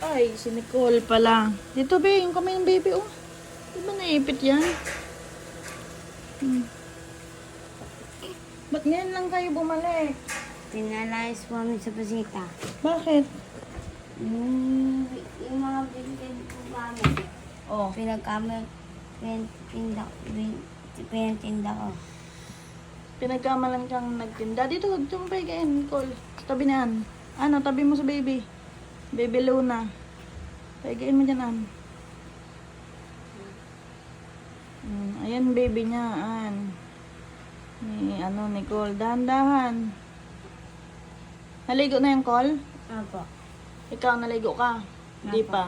Ay, si Nicole pala. Dito, be, yung kamay ng baby, oh. Di ba naipit yan? Hmm. Ba't ngayon lang kayo bumalik? Pinalayas po kami sa pasita. Bakit? Yung mga binigay po kami, Oh. pinatinda ko. Pinagkamalan kang nagtinda. Dito, dito pa kain, Nicole. Sa tabi na yan. Ano, tabi mo sa baby. Baby Luna. Paigain mo dyan, An. Ayan, baby niya, An. Ni, ano, Nicole. Dahan-dahan. Naligo na yung Col? Apo. Ikaw, naligo ka? Hindi Apo. pa.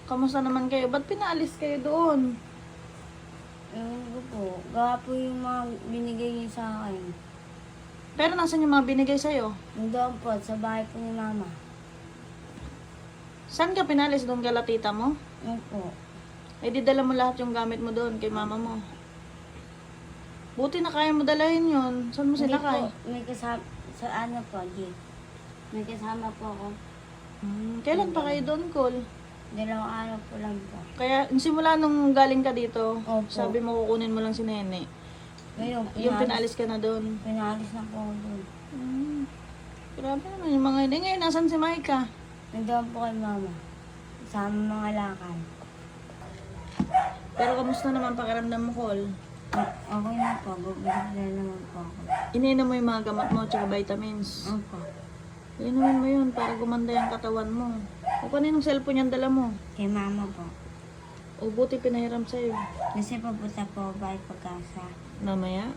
Kamusta naman kayo? Ba't pinaalis kayo doon? Ewan ko po. Gawa po yung mga binigay niyo sa akin. Pero nasan yung mga binigay sa'yo? Doon po, sa bahay po ni Mama. Saan ka pinalis? Doon kala tita mo? Opo. Eh di dala mo lahat yung gamit mo doon kay mama mo. Buti na kaya mo dalahin yun. Saan mo Hindi sinakay? po, may kasama, sa ano po, Jake. May kasama po ako. Kailan pa kayo doon, Col? 2 araw po lang po. Kaya simula nung galing ka dito, Opo. sabi mo kukunin mo lang si Nene. Ngayon, Yung pinalis ka na doon. pinalis na po ako doon. Grabe naman yung mga hindi. Ngayon, nasan si Maika? Nandoon po kay Mama. Kasama mga lakad. Pero kamusta naman pakiramdam mo, Col? Okay na po, bubalik na naman po ako. Ininom mo yung mga gamot mo tsaka vitamins. Opo. Inumin mo yun para gumanda yung katawan mo. O kaninong cellphone yung dala mo? Kay Mama po. O buti pinahiram sa'yo. Kasi papunta po bahay pagkasa. Mamaya?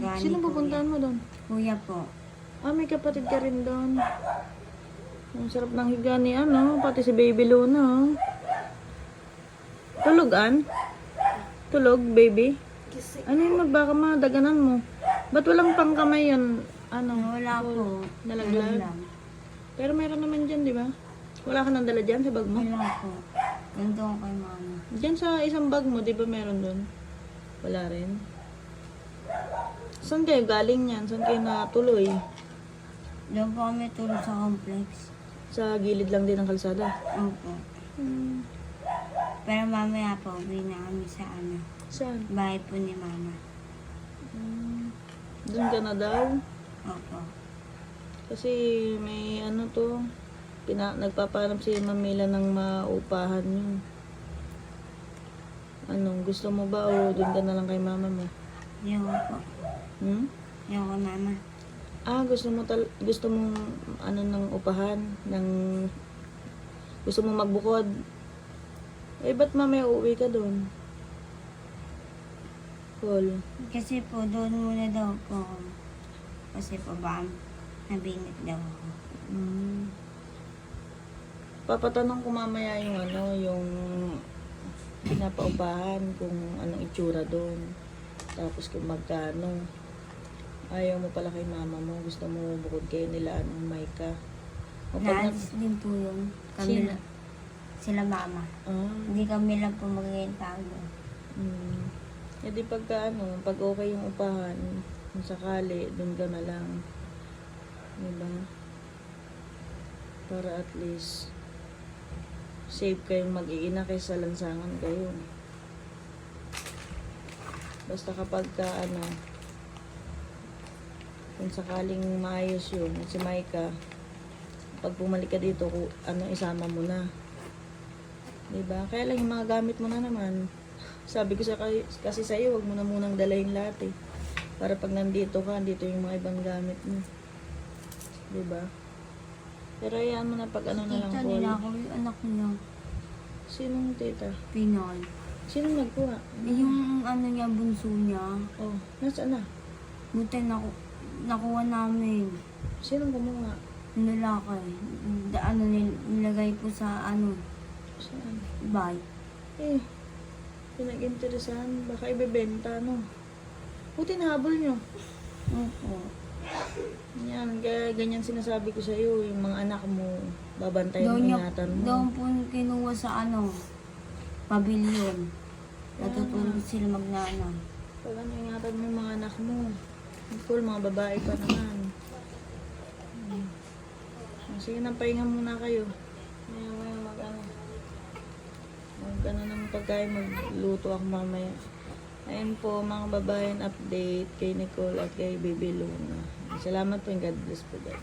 Gani Sino po pupuntahan mo doon? Kuya po. Ah, may kapatid ka rin doon. Ang sarap ng higa ni ano, pati si Baby Luna. Oh. Tulog, An? Tulog, baby? Ano yung baka madaganan mo? Ba't walang pangkamay yun? Ano? Wala po. Nalaglag? Ano lang. Pero meron naman dyan, di ba? Wala ka nang dala dyan sa bag mo? Wala po. Nandoon kay Mama. Dyan sa isang bag mo, di ba meron doon? Wala rin. Saan kayo galing yan? Saan kayo natuloy? Doon po kami tulog sa complex. Sa gilid lang din ng kalsada? Opo. Pero mamaya po, uwi na kami sa ano, Saan? bahay po ni Mama. Doon ka na daw? Opo. Kasi may ano to, nagpapanap si Mamila ng maupahan yun. Anong, gusto mo ba o doon ka na lang kay mama mo? Ayoko po. Ayoko, Mama. Ah, gusto mong ano ng upahan, gusto mong magbukod. Eh, ba't mamaya uuwi ka doon? Cool. Kasi po, doon muna daw po ako. Kasi po ba, nabinit daw ako. Papatanong ko mamaya yung ano, yung pinapaupahan, kung anong itsura doon. Tapos kung magkano. Ayaw mo pala kay mama mo, gusto mo bukod kayo nila, anong Maika. O pag Naalis din po yun. Kami Sino? lang. Sila Mama. Hindi kami lang po magiging tao doon. Eh di pagka ano, pag okay yung upahan, kung sakali, doon ka na lang. Diba? Para at least safe kayong mag-iina kaysa lansangan kayo. Basta kapag ka ano, kung sakaling maayos yun, at si Maika, pag bumalik ka dito, ano, isama mo na. Diba? Kaya lang yung mga gamit mo na naman. Sabi ko kasi sa'yo, wag mo na munang dalahin lahat eh. Para pag nandito ka, dito yung mga ibang gamit mo. Diba? Pero ayan mo na pag ano na lang, Tita, Paul. nila ako yung anak niya. Sinong tita? Pinoy. Sinong nagkuha? Yung ano niya, bunso niya. Oh, nasaan na? Buti nakuha namin. Sinong kumuha? Nilakay. Nilagay po sa Saan? bike. Eh, pinag-interesan. Baka ibebenta, no? Buti nahabol nyo. Opo. Yan, kaya ganyan sinasabi ko sa'yo, yung mga anak mo, babantayan mo, ingatan mo. Doon po kinuha sa pavilion. Natutulog sila magnanay. Pag ano, ingatan mo yung mga anak mo. Cool, mga babae pa naman. Sige na, pahinga muna kayo. Maya mag-ano ng pagkain, magluto ako mamaya. Ayun po mga babayan, update kay Nicole at kay Baby Luna. Salamat po and God bless po, God.